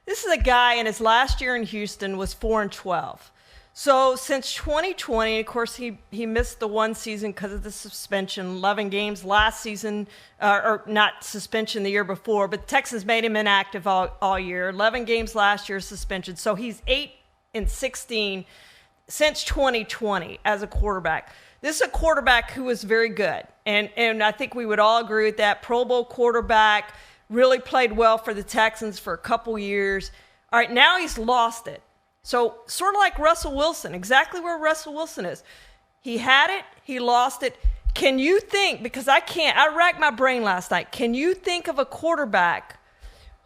This is a guy in his last year in Houston was 4-12. So since 2020, of course, he missed the one season because of the suspension, 11 games last season, or not suspension the year before, but the Texans made him inactive all year. 11 games last year, suspension. So he's 8-16 since 2020 as a quarterback. This is a quarterback who is very good, and I think we would all agree with that. Pro Bowl quarterback, really played well for the Texans for a couple years. All right, now he's lost it. So sort of like Russell Wilson, exactly where Russell Wilson is. He had it, he lost it. Can you think, because I racked my brain last night, can you think of a quarterback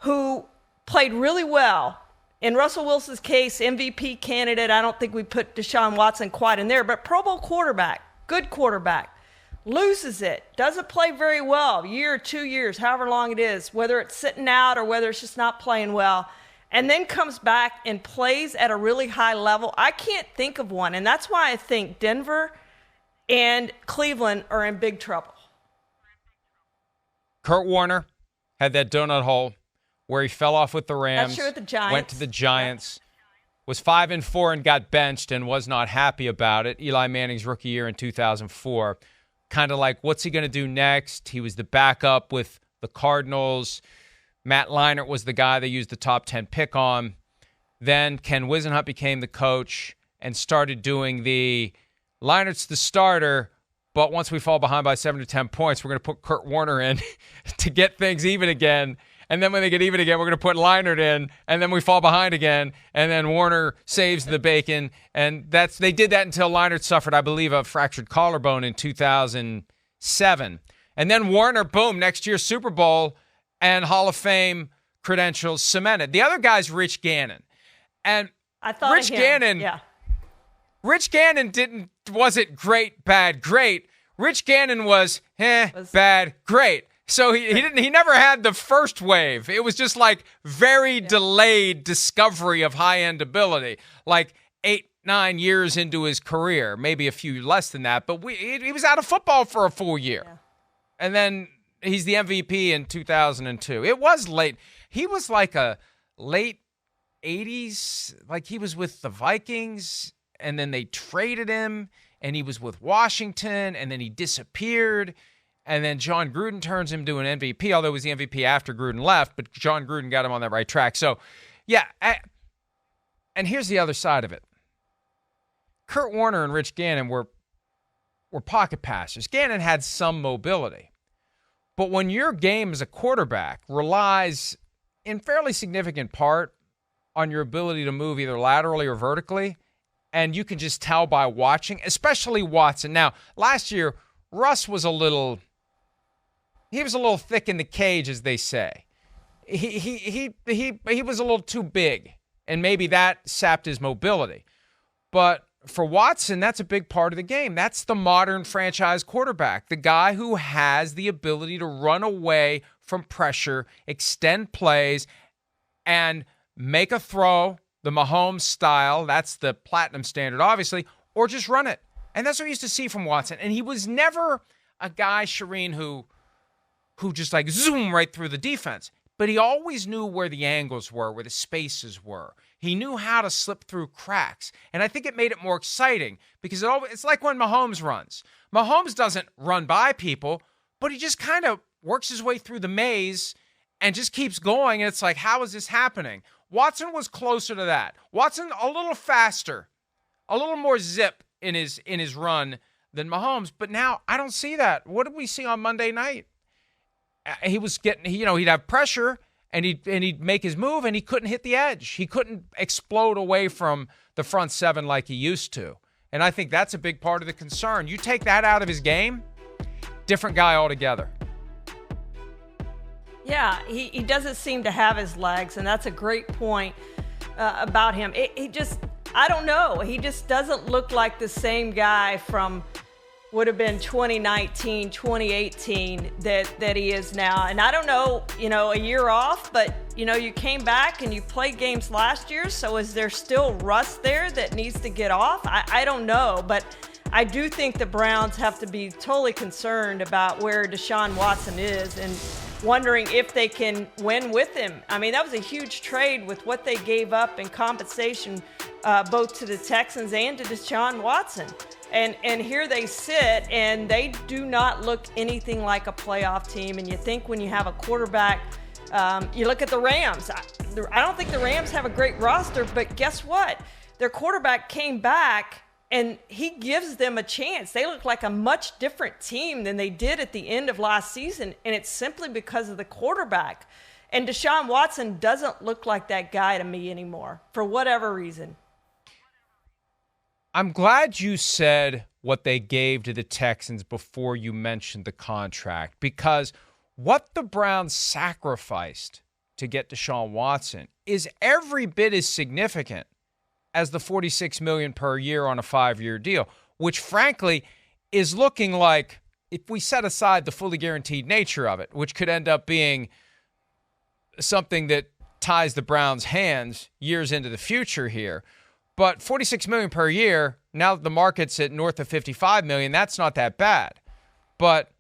who played really well? In Russell Wilson's case, MVP candidate, I don't think we put Deshaun Watson quite in there, but Pro Bowl quarterback, good quarterback, loses it, doesn't play very well, year or 2 years, however long it is, whether it's sitting out or whether it's just not playing well, and then comes back and plays at a really high level. I can't think of one, and that's why I think Denver and Cleveland are in big trouble. Kurt Warner had that donut hole where he fell off with the Rams. That's true with the Giants. Went to the Giants. Was 5-4 and got benched and was not happy about it. Eli Manning's rookie year in 2004. Kind of like, what's he going to do next? He was the backup with the Cardinals. Matt Leinart was the guy they used the top 10 pick on. Then Ken Wisenhunt became the coach and started doing the Leinart's the starter, but once we fall behind by 7 to 10 points, we're going to put Kurt Warner in to get things even again. And then when they get even again, we're going to put Leinart in, and then we fall behind again, and then Warner saves the bacon. And they did that until Leinart suffered, I believe, a fractured collarbone in 2007. And then Warner, boom, next year's Super Bowl and Hall of Fame credentials cemented. The other guy's Rich Gannon. And I thought Rich Gannon, Rich Gannon wasn't great, bad, great. Rich Gannon was bad, great. So he never had the first wave. It was just like very delayed discovery of high-end ability, like 8-9 years into his career, maybe a few less than that. But he was out of football for a full year. Yeah. And then he's the MVP in 2002. It was late. He was like a late 80s, like he was with the Vikings, and then they traded him, and he was with Washington, and then he disappeared. And then John Gruden turns him to an MVP, although he was the MVP after Gruden left, but John Gruden got him on that right track. So, yeah, and here's the other side of it. Kurt Warner and Rich Gannon were pocket passers. Gannon had some mobility. But when your game as a quarterback relies in fairly significant part on your ability to move either laterally or vertically, and you can just tell by watching, especially Watson. Now, last year, Russ was a little thick in the cage, as they say. He was a little too big, and maybe that sapped his mobility. But for Watson, that's a big part of the game. That's the modern franchise quarterback, the guy who has the ability to run away from pressure, extend plays, and make a throw, the Mahomes style. That's the platinum standard, obviously, or just run it. And that's what we used to see from Watson. And he was never a guy, Charean, who just like zoom right through the defense. But he always knew where the angles were, where the spaces were. He knew how to slip through cracks. And I think it made it more exciting because it's like when Mahomes runs. Mahomes doesn't run by people, but he just kind of works his way through the maze and just keeps going. And it's like, how is this happening? Watson was closer to that. Watson a little faster, a little more zip in his run than Mahomes. But now I don't see that. What did we see on Monday night? He was getting, he'd have pressure and he'd make his move and he couldn't hit the edge. He couldn't explode away from the front seven like he used to. And I think that's a big part of the concern. You take that out of his game, different guy altogether. Yeah, he doesn't seem to have his legs, and that's a great point about him. I don't know. He just doesn't look like the same guy from would have been 2019, 2018 that he is now. And I don't know, a year off, but, you came back and you played games last year. So is there still rust there that needs to get off? I don't know, but I do think the Browns have to be totally concerned about where Deshaun Watson is. And wondering if they can win with him. I mean, that was a huge trade with what they gave up in compensation, both to the Texans and to Deshaun Watson. And here they sit, and they do not look anything like a playoff team. And you think when you have a quarterback, you look at the Rams. I don't think the Rams have a great roster, but guess what? Their quarterback came back, and he gives them a chance. They look like a much different team than they did at the end of last season, and it's simply because of the quarterback. And Deshaun Watson doesn't look like that guy to me anymore, for whatever reason. I'm glad you said what they gave to the Texans before you mentioned the contract, because what the Browns sacrificed to get Deshaun Watson is every bit as significant as the $46 million per year on a 5-year deal, which frankly is looking like, if we set aside the fully guaranteed nature of it, which could end up being something that ties the Browns' hands years into the future here. But $46 million per year, now that the market's at north of $55 million, that's not that bad. But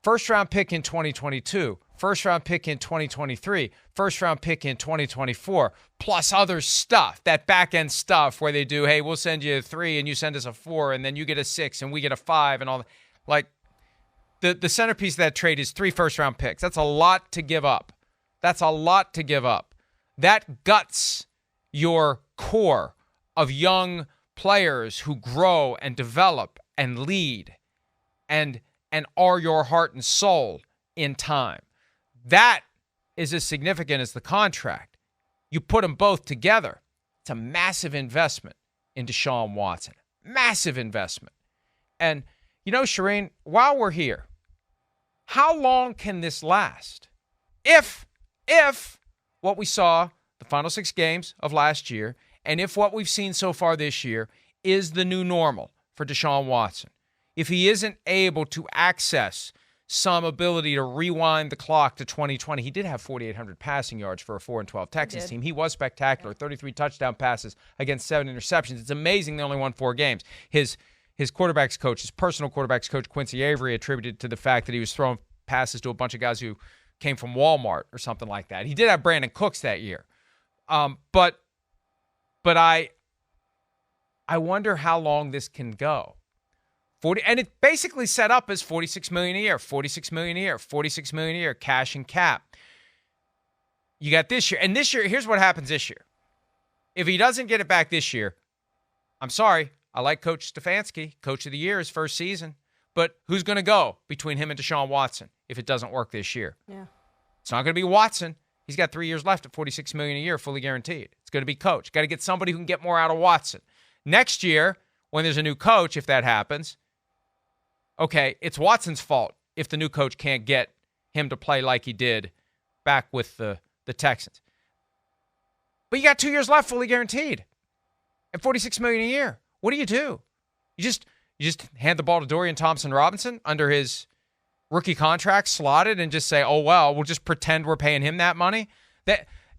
first-round pick in 2022, first-round pick in 2023, first-round pick in 2024, plus other stuff, that back-end stuff where they do, hey, we'll send you a 3 and you send us a 4, and then you get a 6 and we get a 5 and all that. Like, the centerpiece of that trade is 3 first-round picks. That's a lot to give up. That's a lot to give up. That guts your core of young players who grow and develop and lead and are your heart and soul in time. That is as significant as the contract. You put them both together, it's a massive investment in Deshaun Watson. Massive investment. And, you know, Charean, while we're here, how long can this last? If what we saw the final 6 games of last year, and if what we've seen so far this year is the new normal for Deshaun Watson, if he isn't able to access some ability to rewind the clock to 2020, he did have 4,800 passing yards for a 4-12 Texans team. He was spectacular, 33 touchdown passes against 7 interceptions. It's amazing they only won 4 games. His quarterback's coach, his personal quarterback's coach, Quincy Avery, attributed to the fact that he was throwing passes to a bunch of guys who came from Walmart or something like that. He did have Brandon Cooks that year. But I wonder how long this can go. And it's basically set up as $46 million a year, $46 million a year, $46 million a year, cash and cap. You got this year. And this year, here's what happens this year. If he doesn't get it back this year, I'm sorry. I like Coach Stefanski, Coach of the Year, his first season. But who's going to go between him and Deshaun Watson if it doesn't work this year? Yeah. It's not going to be Watson. He's got 3 years left at $46 million a year, fully guaranteed. It's going to be Coach. Got to get somebody who can get more out of Watson. Next year, when there's a new coach, if that happens, okay, it's Watson's fault if the new coach can't get him to play like he did back with the Texans. But you got 2 years left, fully guaranteed, and $46 million a year. What do? You just hand the ball to Dorian Thompson-Robinson under his rookie contract, slotted, and just say, oh, well, we'll just pretend we're paying him that money?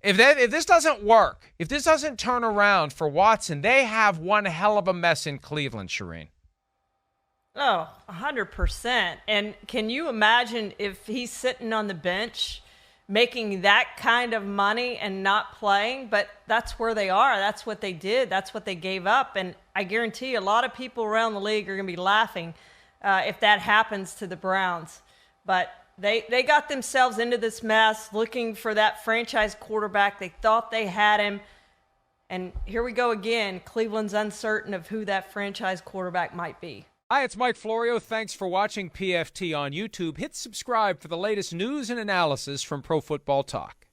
If this doesn't work, if this doesn't turn around for Watson, they have one hell of a mess in Cleveland, Charean. Oh, 100%. And can you imagine if he's sitting on the bench making that kind of money and not playing? But that's where they are. That's what they did. That's what they gave up. And I guarantee you, a lot of people around the league are going to be laughing if that happens to the Browns. But they got themselves into this mess looking for that franchise quarterback. They thought they had him. And here we go again. Cleveland's uncertain of who that franchise quarterback might be. Hi, it's Mike Florio. Thanks for watching PFT on YouTube. Hit subscribe for the latest news and analysis from Pro Football Talk.